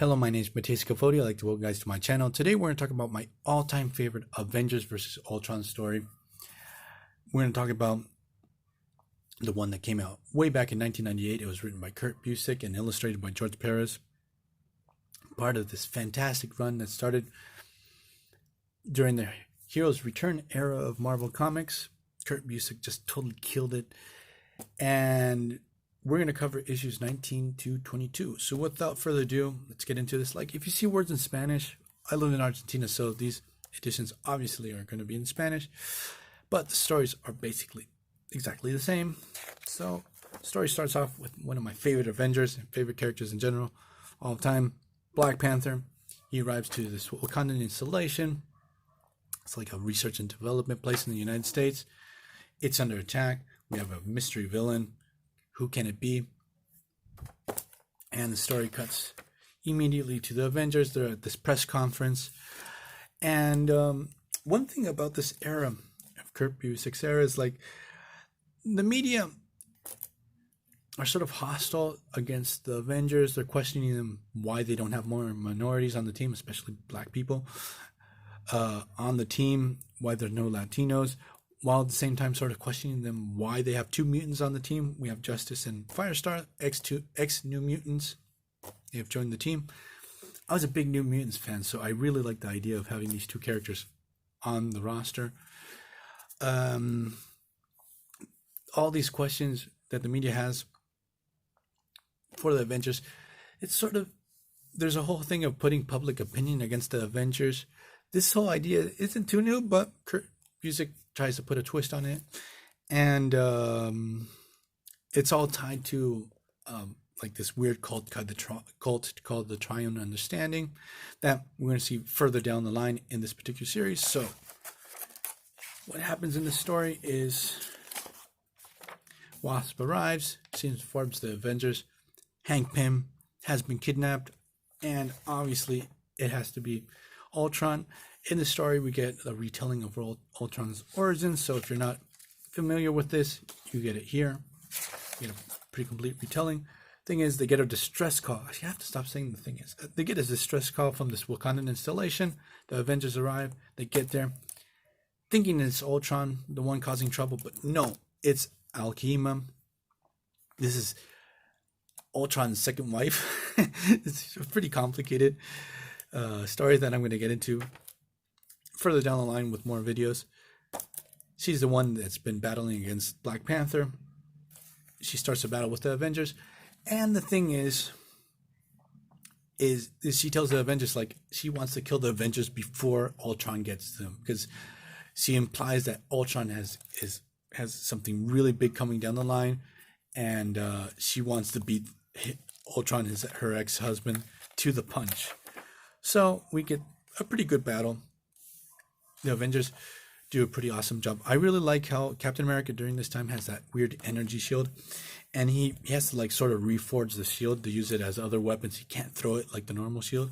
Hello, my name is Matthias Cafodi. I'd like to welcome you guys to my channel. Today we're going to talk about my all-time favorite Avengers versus Ultron story. We're going to talk about the one that came out way back in 1998. It was written by Kurt Busiek and illustrated by George Perez. Part of this fantastic run that started during the Heroes Return era of Marvel Comics. Kurt Busiek just totally killed it. And we're going to cover issues 19 to 22. So without further ado, let's get into this. Like, if you see words in Spanish, I live in Argentina, so these editions obviously are going to be in Spanish. But the stories are basically exactly the same. So the story starts off with one of my favorite Avengers and favorite characters in general all the time, Black Panther. He arrives to this Wakandan installation. It's like a research and development place in the United States. It's under attack. We have a mystery villain. Who can it be? And the story cuts immediately to the Avengers. They're at this press conference. And one thing about this era of Kurt Busiek's era is, like, the media are sort of hostile against the Avengers. They're questioning them why they don't have more minorities on the team, especially black people on the team, why there are no Latinos, while at the same time sort of questioning them why they have two mutants on the team. We have Justice and Firestar, ex-New Mutants. They have joined the team. I was a big New Mutants fan, so I really liked the idea of having these two characters on the roster. All these questions that the media has for the Avengers, it's sort of, there's a whole thing of putting public opinion against the Avengers. This whole idea isn't too new, but Kurt Busiek tries to put a twist on it, and it's all tied to like this weird cult called the Triune Understanding that we're going to see further down the line in this particular series. So what happens in the story is Wasp arrives, she informs the Avengers Hank Pym has been kidnapped, and obviously it has to be Ultron. In the story, we get a retelling of Ultron's origins. So if you're not familiar with this, you get it here. You get a pretty complete retelling. Thing is, they get a distress call. I have to stop saying the thing is. They get a distress call from this Wakandan installation. The Avengers arrive. They get there, thinking it's Ultron, the one causing trouble. But no, it's Alchema. This is Ultron's second wife. It's a pretty complicated story that I'm going to get into further down the line with more videos. She's the one that's been battling against Black Panther. She starts a battle with the Avengers, and the thing is she tells the Avengers, like, she wants to kill the Avengers before Ultron gets to them, because she implies that Ultron has something really big coming down the line, and she wants to beat Ultron, her ex-husband, to the punch. So we get a pretty good battle. The Avengers do a pretty awesome job. I really like how Captain America during this time has that weird energy shield, and he has to, like, sort of reforge the shield to use it as other weapons. He can't throw it like the normal shield.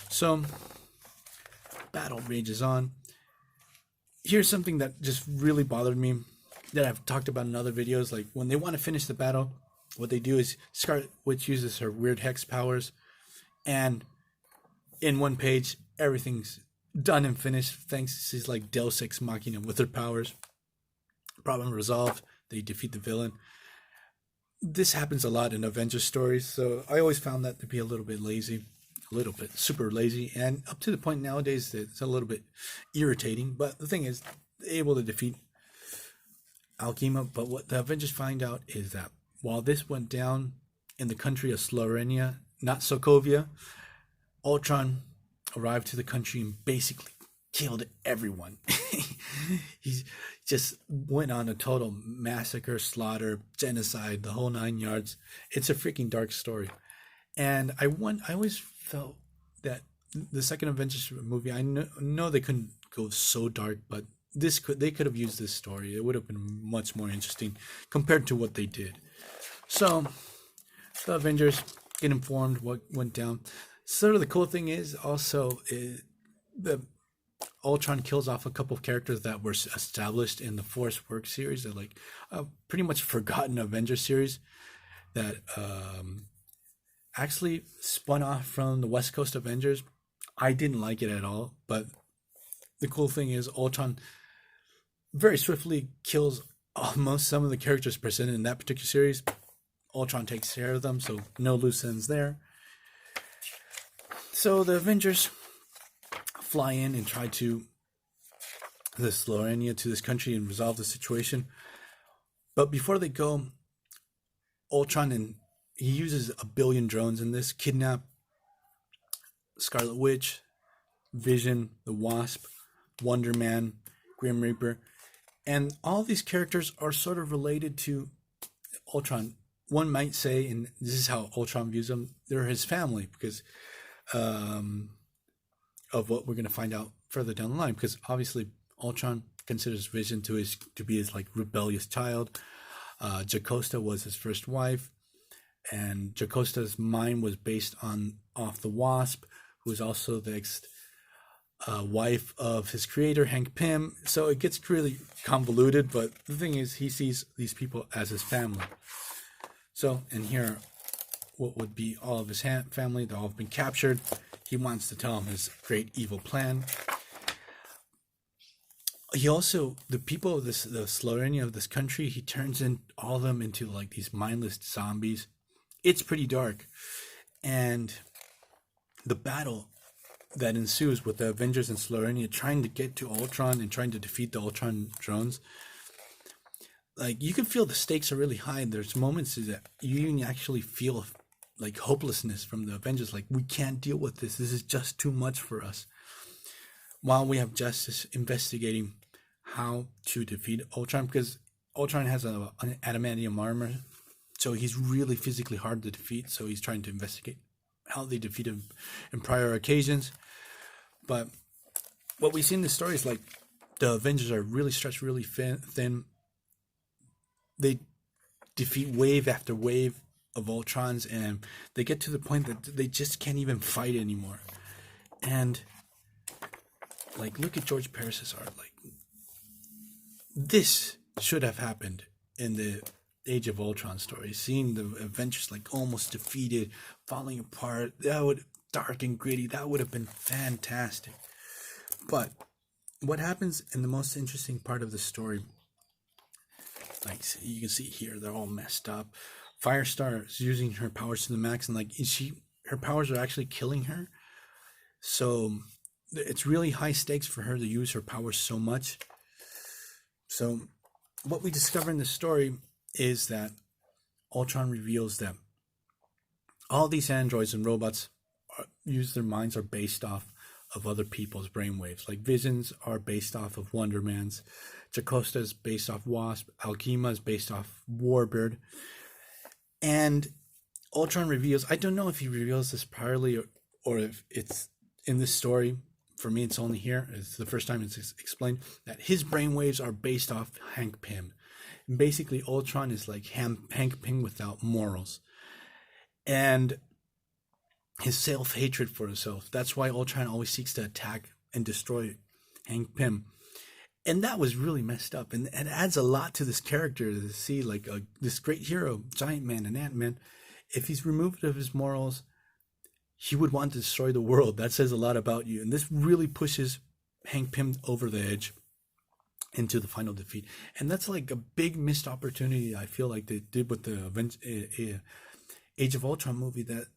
So battle rages on. Here's something that just really bothered me that I've talked about in other videos. Like, when they want to finish the battle, what they do is Scarlet Witch uses her weird hex powers, and in one page everything's done and finished. Thanks, she's like Deus Ex Machina with her powers. Problem resolved. They defeat the villain. This happens a lot in Avengers stories, so I always found that to be a little bit lazy, a little bit super lazy, and up to the point nowadays that it's a little bit irritating. But the thing is, they're able to defeat Alchema. But what the Avengers find out is that while this went down in the country of Slovenia, not Sokovia, Ultron arrived to the country and basically killed everyone. He just went on a total massacre, slaughter, genocide, the whole 9 yards. It's a freaking dark story. And I always felt that the second Avengers movie, I know they couldn't go so dark, but they could have used this story. It would have been much more interesting compared to what they did. So the Avengers get informed what went down. Sort of the cool thing is also the Ultron kills off a couple of characters that were established in the Force Work series. They're like a pretty much forgotten Avengers series that actually spun off from the West Coast Avengers. I didn't like it at all, but the cool thing is Ultron very swiftly kills almost some of the characters presented in that particular series. Ultron takes care of them, so no loose ends there. So the Avengers fly in and try to this Lorenia to this country and resolve the situation. But before they go, Ultron and he uses 1 billion drones in this, kidnap Scarlet Witch, Vision, the Wasp, Wonder Man, Grim Reaper, and all these characters are sort of related to Ultron. One might say, and this is how Ultron views them, they're his family because of what we're going to find out further down the line. Because obviously Ultron considers Vision to be his like rebellious child. Jocasta was his first wife, and Jocasta's mind was based off the Wasp, who is also the wife of his creator, Hank Pym. So it gets really convoluted, but the thing is, he sees these people as his family. So, and here, what would be all of his family, they all have been captured. He wants to tell them his great evil plan. He also, the people of the Slorenia of this country, he turns all of them into like these mindless zombies. It's pretty dark. And the battle that ensues with the Avengers and Slorenia trying to get to Ultron and trying to defeat the Ultron drones, like you can feel the stakes are really high. There's moments that you actually feel like hopelessness from the Avengers, like we can't deal with this. This is just too much for us. While we have Justice investigating how to defeat Ultron, because Ultron has an adamantium armor, so he's really physically hard to defeat. So he's trying to investigate how they defeat him in prior occasions. But what we see in the story is like the Avengers are really stretched really thin. They defeat wave after wave of Ultrons, and they get to the point that they just can't even fight anymore. And like, look at George Perez's art. Like, this should have happened in the Age of Ultron story. Seeing the Avengers like almost defeated, falling apart, that would dark and gritty. That would have been fantastic. But what happens in the most interesting part of the story, like you can see here, they're all messed up. Firestar is using her powers to the max, and like her powers are actually killing her. So it's really high stakes for her to use her powers so much. So what we discover in the story is that Ultron reveals that all these androids and robots use their minds are based off of other people's brainwaves. Like Visions are based off of Wonder Man's, Jocasta is based off Wasp, Alchema is based off Warbird. And Ultron reveals, I don't know if he reveals this priorly or if it's in this story. For me, it's only here. It's the first time it's explained that his brainwaves are based off Hank Pym. And basically, Ultron is like Hank Pym without morals. And his self-hatred for himself. That's why Ultron always seeks to attack and destroy Hank Pym. And that was really messed up. And it adds a lot to this character to see like this great hero, Giant Man and Ant-Man. If he's removed of his morals, he would want to destroy the world. That says a lot about you. And this really pushes Hank Pym over the edge into the final defeat. And that's like a big missed opportunity, I feel like they did with the Age of Ultron movie. That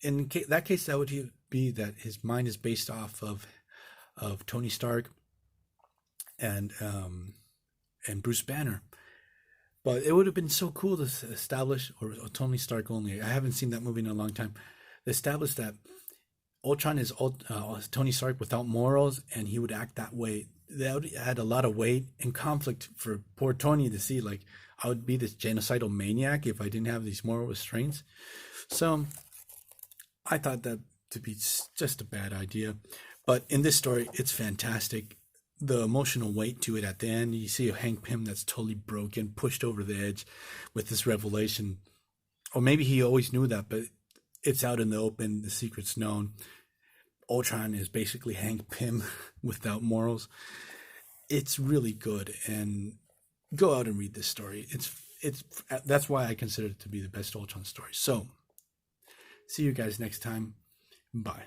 in that case, that would be that his mind is based off of Tony Stark and Bruce Banner. But it would have been so cool to establish, or Tony Stark only. I haven't seen that movie in a long time. Establish that Ultron is Tony Stark without morals, and he would act that way. That would add a lot of weight and conflict for poor Tony to see. Like, I would be this genocidal maniac if I didn't have these moral restraints. So I thought that to be just a bad idea. But in this story, it's fantastic. The emotional weight to it at the end. You see a Hank Pym that's totally broken, pushed over the edge with this revelation. Or maybe he always knew that, but it's out in the open. The secret's known. Ultron is basically Hank Pym without morals. It's really good, and go out and read this story. It's that's why I consider it to be the best Ultron story. So See you guys next time. Bye.